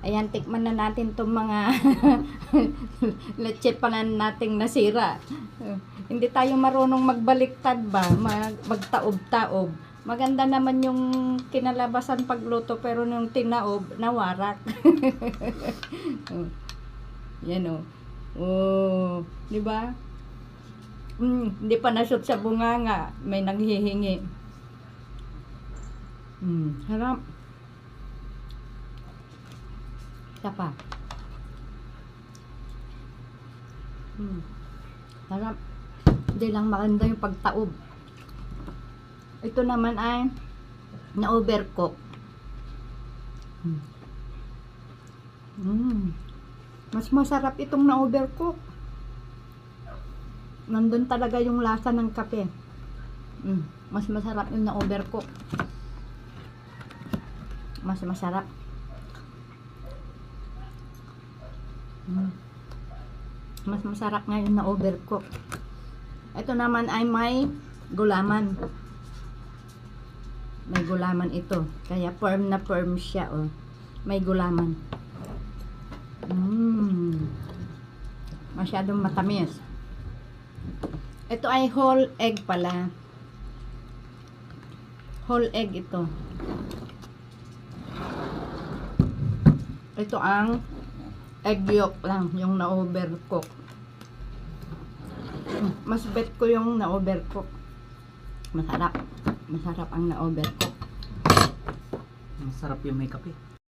Ayan, tikman na natin itong mga leche panan nating nasira. Hindi tayo marunong magbaliktad ba? Magtaob-taob. Maganda naman yung kinalabasan pagluto pero nung tinaob, nawarak. Yan o. Oh, di ba? Hindi pa na-shoot sa bunganga. May nanghihingi. Harap. Isa pa. Harap. Hindi lang maganda yung pagtaob. Ito naman ay na-overcook. Mas masarap itong na-overcook. Nandun talaga yung lasa ng kape. Mas masarap yung na-overcook. Mas masarap. Mas masarap nga yung na-overcook. Ito naman ay may gulaman. May gulaman ito. Kaya firm na firm siya. Oh. May gulaman. Masyadong matamis. Ito ay whole egg pala. Whole egg ito. Ito ang egg yolk lang, yung na-overcook. Mas bet ko yung na-overcook. Masarap. Masarap ang na-overcook. Masarap yung may kape.